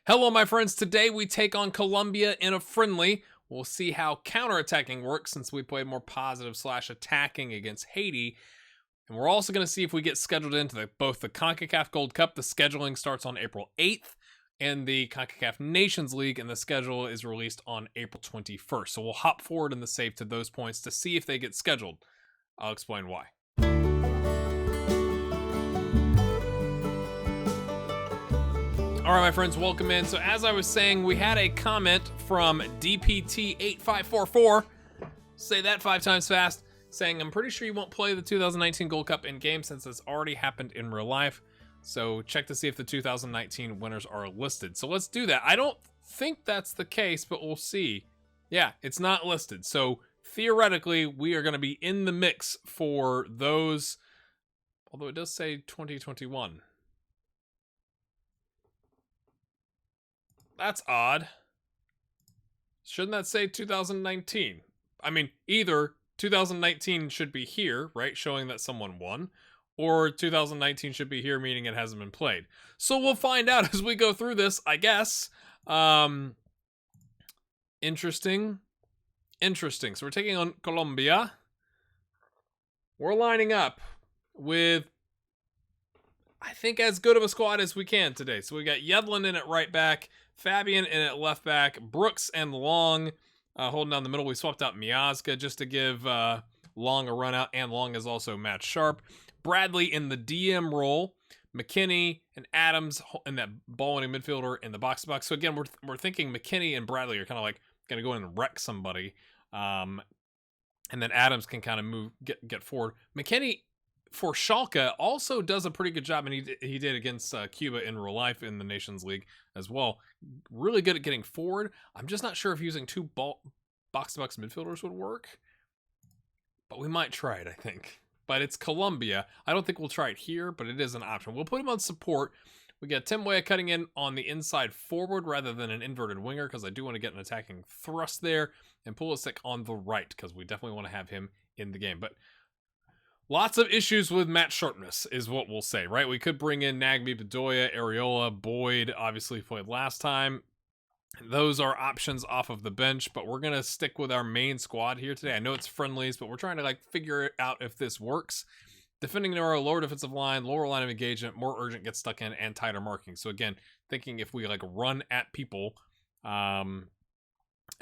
Hello, my friends. Today we take on Colombia in a friendly. We'll see how counterattacking works since we played more positive / attacking against Haiti. And we're also going to see if we get scheduled into both the CONCACAF Gold Cup. The scheduling starts on April 8th. And the CONCACAF Nations League, and the schedule is released on April 21st. So we'll hop forward in the save to those points to see if they get scheduled. I'll explain why. All right, my friends, welcome in. So as I was saying, we had a comment from DPT8544, say that 5 times fast, saying, I'm pretty sure you won't play the 2019 Gold Cup in-game since it's already happened in real life. So check to see if the 2019 winners are listed. So let's do that. I don't think that's the case, but we'll see. Yeah, it's not listed. So theoretically, we are going to be in the mix for those, although it does say 2021. That's odd. Shouldn't that say 2019? I mean, either 2019 should be here, right, showing that someone won, or 2019 should be here, meaning it hasn't been played. So we'll find out as we go through this, I guess. Interesting. So we're taking on Colombia. We're lining up with, I think, as good of a squad as we can today. So we got Yedlin in at right back, Fabian in at left back, Brooks and Long holding down the middle. We swapped out Miazga just to give Long a run out, and Long is also Matt Sharp. Bradley in the DM role, McKinney and Adams in that ball-winning midfielder in the box-to-box. So again, we're thinking McKinney and Bradley are kind of like going to go in and wreck somebody, and then Adams can kind of get forward. McKinney for Schalke also does a pretty good job, and he did against Cuba in real life in the Nations League as well. Really good at getting forward. I'm just not sure if using 2 box-to-box midfielders would work, but we might try it, I think. But it's Colombia. I don't think we'll try it here, but it is an option. We'll put him on support. We got Tim Weah cutting in on the inside forward rather than an inverted winger, because I do want to get an attacking thrust there, and Pulisic on the right, because we definitely want to have him in the game. But lots of issues with match sharpness is what we'll say, right? We could bring in Nagby, Bedoya, Areola, Boyd, obviously played last time. Those are options off of the bench, but we're going to stick with our main squad here today. I know it's friendlies, but we're trying to figure out if this works. Defending narrow, lower defensive line, lower line of engagement, more urgent gets stuck in, and tighter marking. So again, thinking if we run at people, and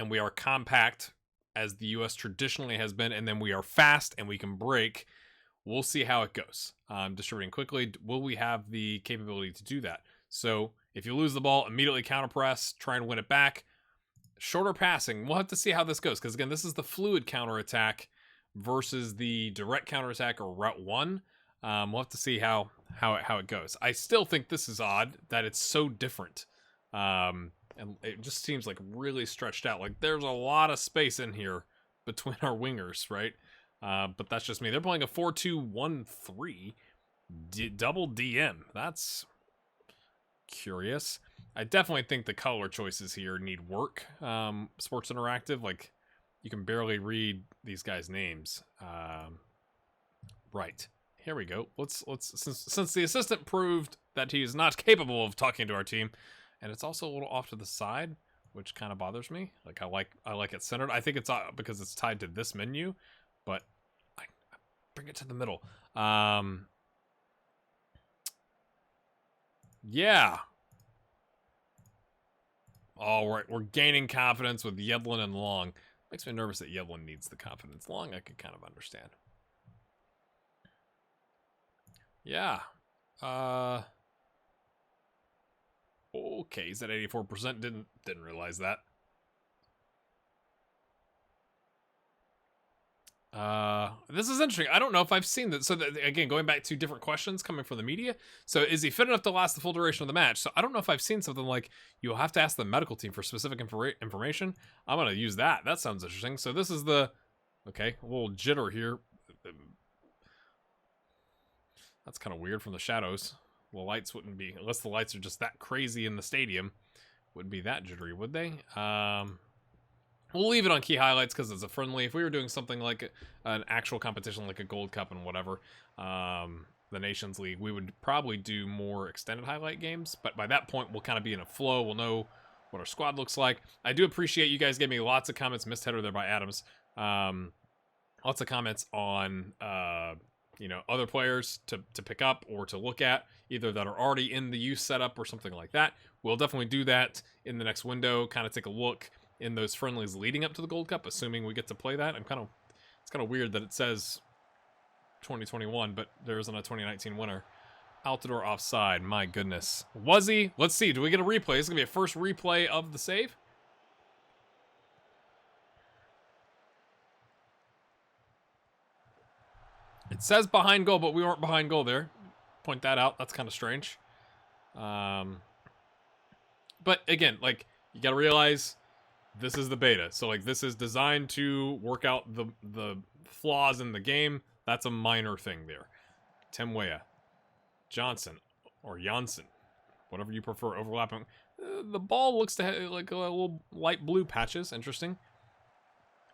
we are compact as the U.S. traditionally has been, and then we are fast and we can break, we'll see how it goes. Distributing quickly, will we have the capability to do that? So if you lose the ball, immediately counter-press, try and win it back. Shorter passing, we'll have to see how this goes, because again, this is the fluid counterattack versus the direct counterattack or route 1. We'll have to see how it goes. I still think this is odd that it's so different. And it just seems really stretched out. There's a lot of space in here between our wingers, right? But that's just me. They're playing a 4-2-1-3 double DM. That's curious. I definitely think the color choices here need work. Sports Interactive, you can barely read these guys' names. Right. Here we go. Let's since the assistant proved that he is not capable of talking to our team, and it's also a little off to the side, which kind of bothers me. I like it centered. I think it's because it's tied to this menu, but I bring it to the middle. Yeah. All right, we're gaining confidence with Yedlin and Long. Makes me nervous that Yedlin needs the confidence. Long, I could kind of understand. Yeah. Okay, he's at 84%. Didn't realize that. This is interesting. I don't know if I've seen that. So again, going back to different questions coming from the media. So is he fit enough to last the full duration of the match? So I don't know if I've seen something like you'll have to ask the medical team for specific information. I'm going to use that. That sounds interesting. So this is okay, a little jitter here. That's kind of weird from the shadows. The lights wouldn't be, unless the lights are just that crazy in the stadium, wouldn't be that jittery, would they? We'll leave it on key highlights because it's a friendly. If we were doing something like an actual competition, like a Gold Cup and whatever, the Nations League, we would probably do more extended highlight games. But by that point, we'll kind of be in a flow. We'll know what our squad looks like. I do appreciate you guys giving me lots of comments. Missed header there by Adams. Lots of comments on, other players to pick up or to look at, either that are already in the youth setup or something like that. We'll definitely do that in the next window, kind of take a look in those friendlies leading up to the Gold Cup, assuming we get to play that. It's kind of weird that it says 2021, but there isn't a 2019 winner. Altidore offside, my goodness. Was he? Let's see, do we get a replay? This is going to be a first replay of the save. It says behind goal, but we weren't behind goal there. Point that out. That's kind of strange. But again, like, you got to realize this is the beta. So, like, this is designed to work out the flaws in the game. That's a minor thing there. Tim Weah. Johnson. Or Janssen. Whatever you prefer. Overlapping. The ball looks to have, like, a little light blue patches. Interesting.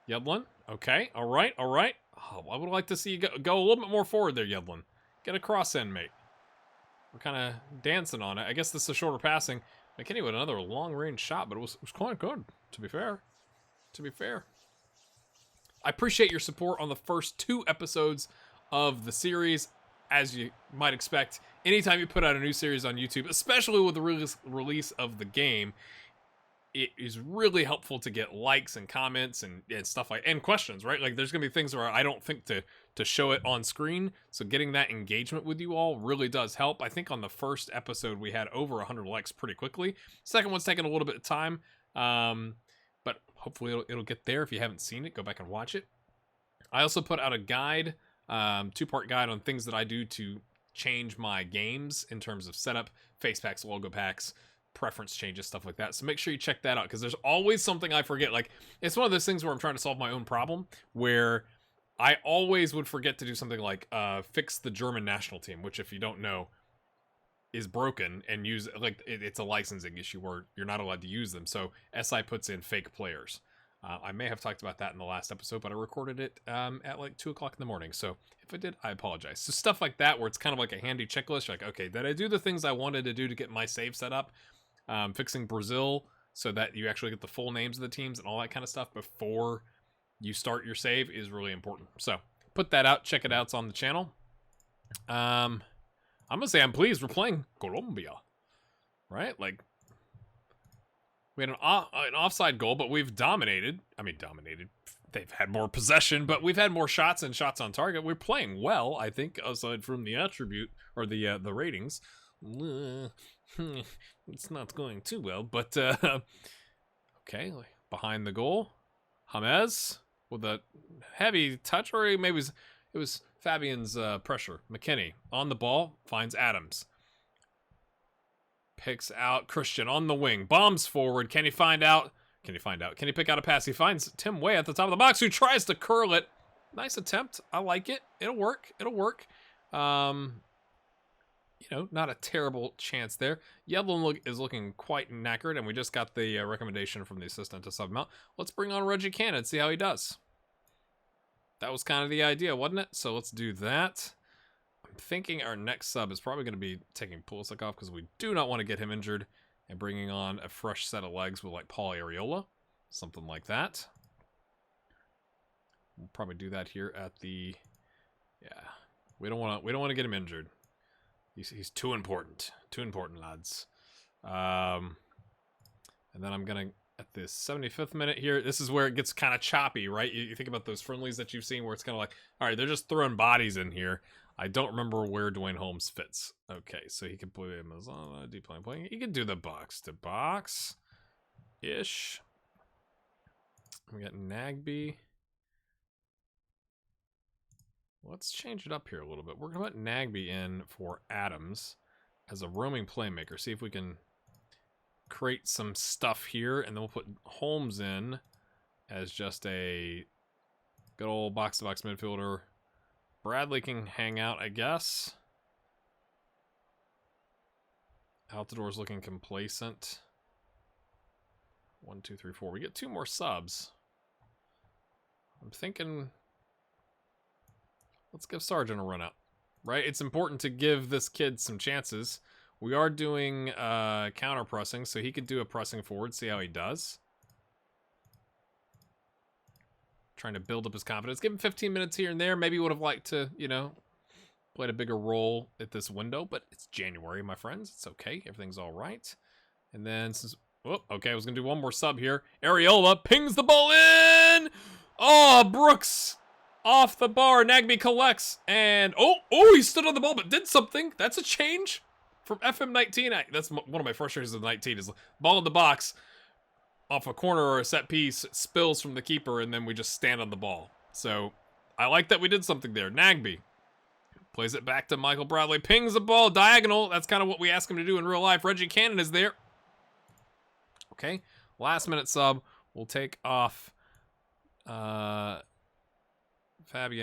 Yedlin. Okay. All right. All right. Oh, I would like to see you go a little bit more forward there, Yedlin. Get a cross in, mate. We're kind of dancing on it. I guess this is a shorter passing. McKinney with another long-range shot, but it was quite good, to be fair. To be fair. I appreciate your support on the first 2 episodes of the series. As you might expect, anytime you put out a new series on YouTube, especially with the release of the game, it is really helpful to get likes and comments and stuff and questions, right? Like, there's gonna be things where I don't think to show it on screen, so getting that engagement with you all really does help. I think on the first episode we had over 100 likes pretty quickly. Second one's taking a little bit of time, but hopefully it'll get there. If you haven't seen it, go back and watch it. I also put out a guide, 2-part guide on things that I do to change my games in terms of setup, face packs, logo packs, preference changes, stuff like that. So make sure you check that out, because there's always something I forget. Like, it's one of those things where I'm trying to solve my own problem, where I always would forget to do something like fix the German national team, which, if you don't know, is broken, and use, like, it's a licensing issue where you're not allowed to use them. So SI puts in fake players. I may have talked about that in the last episode, but I recorded it at like 2 o'clock in the morning. So if I did, I apologize. So stuff like that, where it's kind of like a handy checklist. You're like, okay, did I do the things I wanted to do to get my save set up? Fixing Brazil so that you actually get the full names of the teams and all that kind of stuff before you start your save is really important. So put that out. Check it out. It's on the channel. I'm going to say I'm pleased. We're playing Colombia, right? Like, we had an offside goal, but we've dominated. I mean, dominated. They've had more possession, but we've had more shots and shots on target. We're playing well, I think, aside from the attribute or the ratings. It's not going too well, but okay, behind the goal, James with a heavy touch, or maybe it was Fabian's pressure. McKinney on the ball, finds Adams, picks out Christian on the wing, bombs forward. Can he find out? Can he pick out a pass? He finds Tim Weah at the top of the box, who tries to curl it. Nice attempt. I like it. It'll work. Not a terrible chance there. Yedlin is looking quite knackered, and we just got the recommendation from the assistant to sub him out. Let's bring on Reggie Cannon and see how he does. That was kind of the idea, wasn't it? So let's do that. I'm thinking our next sub is probably going to be taking Pulisic off, because we do not want to get him injured, and bringing on a fresh set of legs with, like, Paul Areola. Something like that. We'll probably do that here at the... Yeah. We don't want to get him injured. He's too important. Too important, lads. And then I'm going to, at the 75th minute here, this is where it gets kind of choppy, right? You think about those friendlies that you've seen where it's kind of like, all right, they're just throwing bodies in here. I don't remember where Dwayne Holmes fits. Okay, so he can play him as deep playing. He can do the box-to-box-ish. We got Nagby. Let's change it up here a little bit. We're going to put Nagby in for Adams as a roaming playmaker. See if we can create some stuff here. And then we'll put Holmes in as just a good old box-to-box midfielder. Bradley can hang out, I guess. Altidore's looking complacent. 1, 2, 3, 4. We get 2 more subs. I'm thinking... Let's give Sargent a run out. right? It's important to give this kid some chances. We are doing counter pressing, so he could do a pressing forward, see how he does. Trying to build up his confidence. Give him 15 minutes here and there. Maybe he would have liked to, you know, played a bigger role at this window, but it's January, my friends. It's okay. Everything's all right. And then, since, oh, okay, I was going to do one more sub here. Areola pings the ball in. Oh, Brooks off the bar. Nagby collects. And, oh, he stood on the ball, but did something. That's a change from FM19. That's one of my frustrations with 19 is ball in the box off a corner or a set piece, spills from the keeper, and then we just stand on the ball. So, I like that we did something there. Nagby plays it back to Michael Bradley. Pings the ball diagonal. That's kind of what we ask him to do in real life. Reggie Cannon is there. Okay. Last minute sub. We'll take off Fabian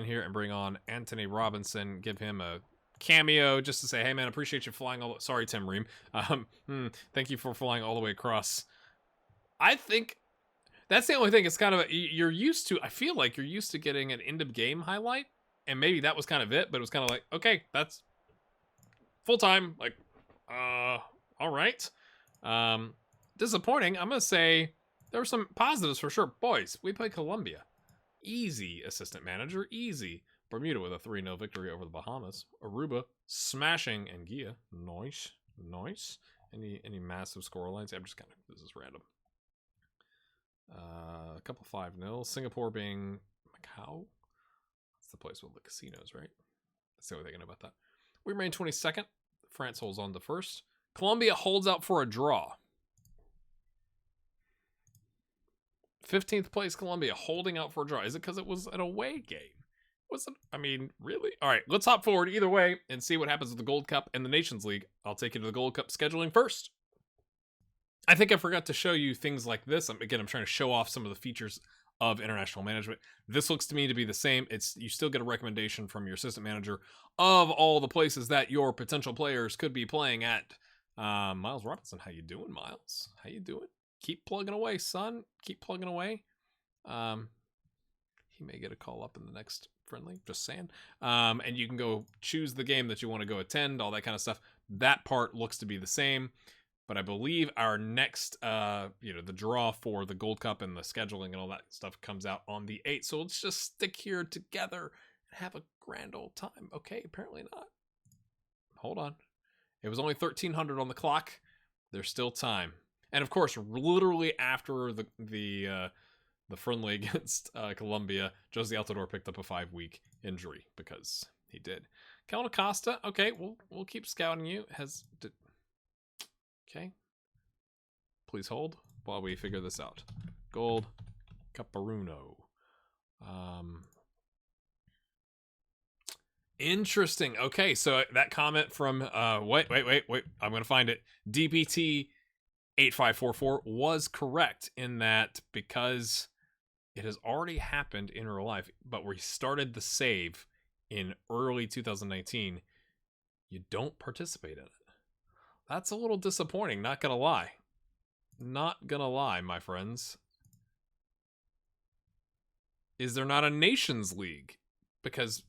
here and bring on Anthony Robinson. Give him a cameo just to say, hey, man, appreciate you flying all the... Sorry, Tim Ream. Thank you for flying all the way across. I think that's the only thing. It's kind of... You're used to... I feel like you're used to getting an end-of-game highlight. And maybe that was kind of it, but it was kind of like, okay, that's full-time. Like, all right. Disappointing. I'm going to say there were some positives for sure. Boys, we played Colombia. Easy assistant manager, easy. Bermuda with a 3-0 victory over the Bahamas. Aruba smashing Anguilla. Nice. Nice. Any massive score lines? I'm just kind of, this is random. A couple 5-0. Singapore being Macau. That's the place with the casinos, right? That's the only thing I know about that. We remain 22nd. France holds on to first. Colombia holds out for a draw. 15th place Colombia holding out for a draw. Is it because it was an away game? Was it? I mean, really? All right, let's hop forward either way and see what happens with the Gold Cup and the Nations League. I'll take you to the Gold Cup scheduling first. I think I forgot to show you things like this. Again, I'm trying to show off some of the features of international management. This looks to me to be the same. You still get a recommendation from your assistant manager of all the places that your potential players could be playing at. Miles Robinson, how you doing, Miles? How you doing? Keep plugging away, son. Keep plugging away. He may get a call up in the next friendly, just saying. And you can go choose the game that you want to go attend, all that kind of stuff. That part looks to be the same. But I believe our next, the draw for the Gold Cup and the scheduling and all that stuff comes out on the 8th. So let's just stick here together and have a grand old time. Okay, apparently not. Hold on. It was only 1300 on the clock. There's still time. And of course, literally after the friendly against Colombia, Josie Altidore picked up a 5-week injury because he did. Calvin Acosta, okay, we'll keep scouting you. Okay. Please hold while we figure this out. Gold Caparuno. Interesting. Okay, so that comment from wait. I'm gonna find it. DPT 8544 was correct in that because it has already happened in real life, but we started the save in early 2019. You don't participate in it. That's a little disappointing, not gonna lie. Not gonna lie, my friends. Is there not a Nations League? Because...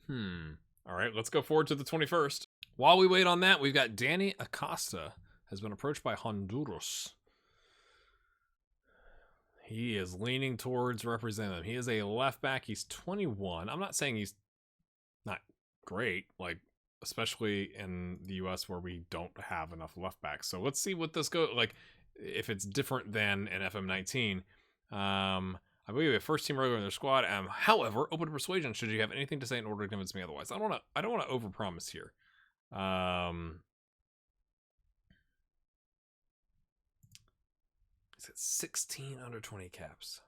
Alright, let's go forward to the 21st. While we wait on that, we've got Danny Acosta has been approached by Honduras. He is leaning towards representing them. He is a left back. He's 21. I'm not saying he's not great, like, especially in the U.S. where we don't have enough left backs. So let's see what this goes like. If it's different than in FM19. I believe we have first team regular in their squad. However, open to persuasion. Should you have anything to say in order to convince me otherwise? I don't want to overpromise here. Is it 16 under 20 caps?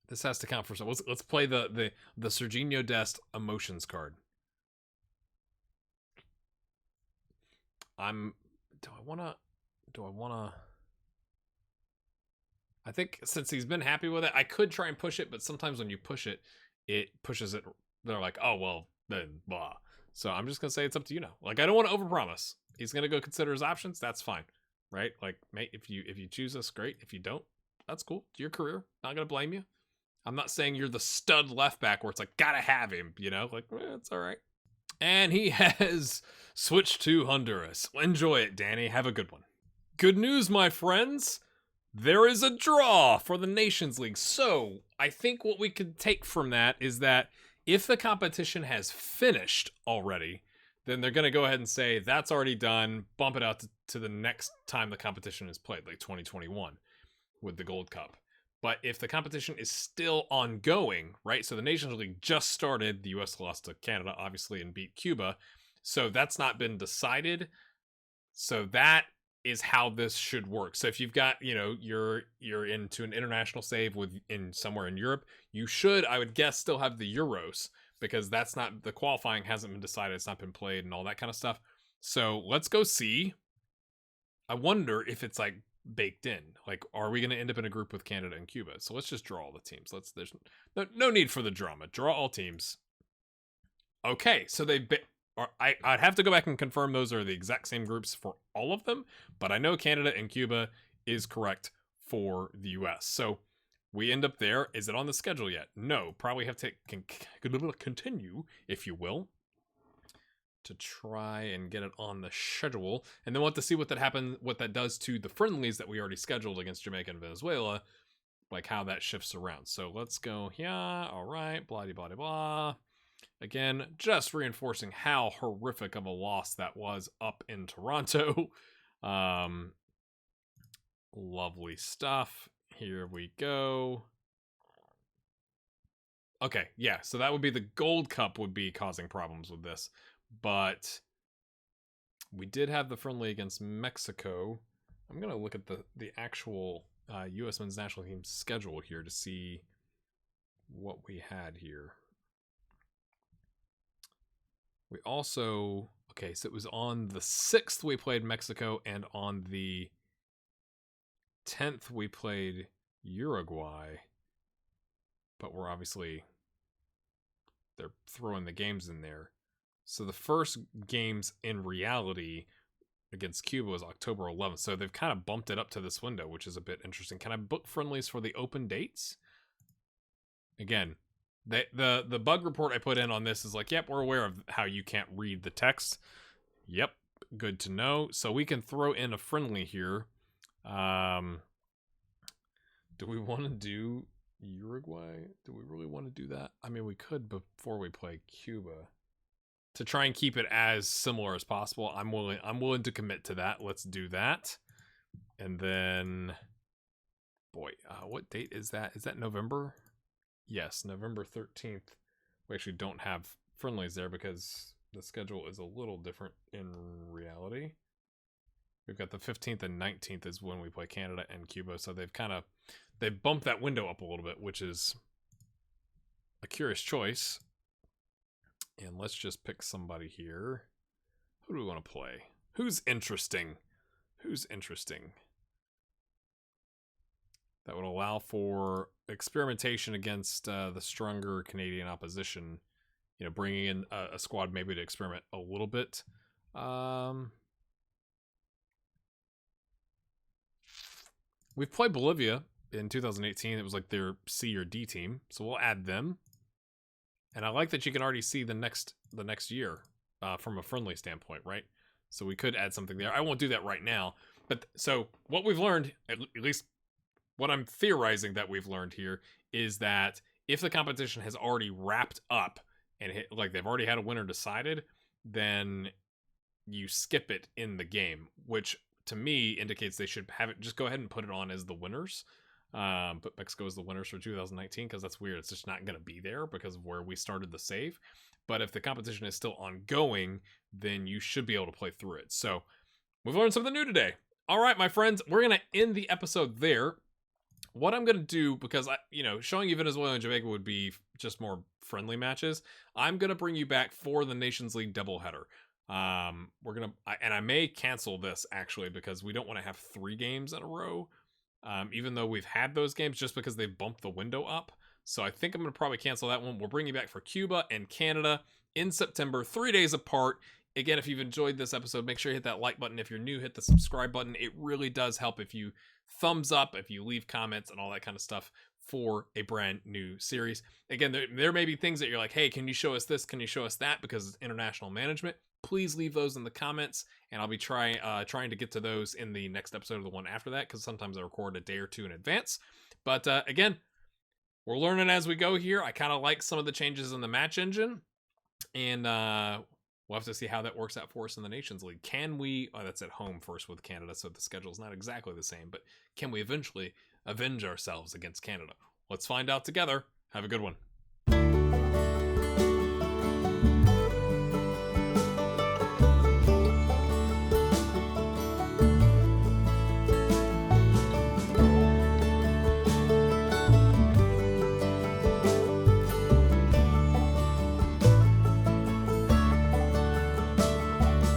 This has to count for some. Let's play the Serginho Dest emotions card. Do I wanna I think since he's been happy with it, I could try and push it, but sometimes when you push it, it pushes it. They're like, oh well, then blah. So I'm just gonna say it's up to you now. Like, I don't want to overpromise. He's gonna go consider his options. That's fine. right? Like, mate, if you choose us, great. If you don't, that's cool. It's your career. Not gonna blame you. I'm not saying you're the stud left back where it's like, gotta have him, like, it's all right. And he has switched to Honduras. Enjoy it, Danny. Have a good one. Good news, my friends. There is a draw for the Nations League. So I think what we could take from that is that if the competition has finished already, then they're going to go ahead and say that's already done, bump it out to the next time the competition is played, like 2021 with the Gold Cup. But if the competition is still ongoing, right? So the Nations League just started. The U.S. lost to Canada, obviously, and beat Cuba. So that's not been decided. So that is how this should work. So if you've got, you're into an international save in somewhere in Europe, you should, I would guess, still have the Euros, because that's not, the qualifying hasn't been decided. It's not been played and all that kind of stuff. So let's go see. I wonder if it's like baked in. Like, are we going to end up in a group with Canada and Cuba? So let's just draw all the teams. There's no need for the drama. Draw all teams. Okay, so I'd have to go back and confirm those are the exact same groups for all of them, but I know Canada and Cuba is correct for the US. So we end up there. Is it on the schedule yet? No, probably have to continue, if you will, to try and get it on the schedule. And then we'll have to see what that does to the friendlies that we already scheduled against Jamaica and Venezuela, like how that shifts around. So let's go here. All right, blah, blah, blah, blah. Again, just reinforcing how horrific of a loss that was up in Toronto. Lovely stuff. Here we go. Okay, yeah, so that would be the Gold Cup would be causing problems with this. But we did have the friendly against Mexico. I'm going to look at the actual U.S. men's national team schedule here to see what we had here. We also, okay, so it was on the 6th we played Mexico, and on the 10th we played Uruguay. But we're obviously, they're throwing the games in there. So the first games in reality against Cuba was October 11th. So they've kind of bumped it up to this window, which is a bit interesting. Can I book friendlies for the open dates? Again, the bug report I put in on this is like, yep, we're aware of how you can't read the text. Yep, good to know. So we can throw in a friendly here. Do we want to do Uruguay? Do we really want to do that? I mean, we could before we play Cuba to try and keep it as similar as possible. I'm willing to commit to that. Let's do that. And then, boy, what date is that? Is that November? Yes, November 13th. We actually don't have friendlies there because the schedule is a little different in reality. We've got the 15th and 19th is when we play Canada and Cuba. So they've bumped that window up a little bit, which is a curious choice. And let's just pick somebody here. Who do we want to play? Who's interesting? That would allow for experimentation against the stronger Canadian opposition. Bringing in a squad maybe to experiment a little bit. We've played Bolivia in 2018. It was like their C or D team, so we'll add them. And I like that you can already see the next year from a friendly standpoint, right? So we could add something there. I won't do that right now. But so what we've learned, at least what I'm theorizing that we've learned here, is that if the competition has already wrapped up and like they've already had a winner decided, then you skip it in the game, which to me indicates they should have it, just go ahead and put it on as the winners. But Mexico is the winners for 2019 because that's weird. It's just not going to be there because of where we started the save. But if the competition is still ongoing, then you should be able to play through it. So we've learned something new today. All right, my friends, we're going to end the episode there. What I'm going to do, because showing you Venezuela and Jamaica would be just more friendly matches, I'm going to bring you back for the Nations League doubleheader. And I may cancel this actually because we don't want to have 3 games in a row. Even though we've had those games, just because they've bumped the window up. So I think I'm going to probably cancel that one. We'll bring you back for Cuba and Canada in September, 3 days apart Again, if you've enjoyed this episode, make sure you hit that like button. If you're new, hit the subscribe button. It really does help if you thumbs up, if you leave comments and all that kind of stuff for a brand new series. Again, there may be things that you're like, hey, can you show us this? Can you show us that? Because it's international management. Please leave those in the comments, and I'll be trying to get to those in the next episode of the one after that, because sometimes I record a day or two in advance. But again, we're learning as we go here. I kind of like some of the changes in the match engine, and we'll have to see how that works out for us in the Nations League. Can we... Oh, that's at home first with Canada, so the schedule's not exactly the same, but can we eventually avenge ourselves against Canada? Let's find out together. Have a good one.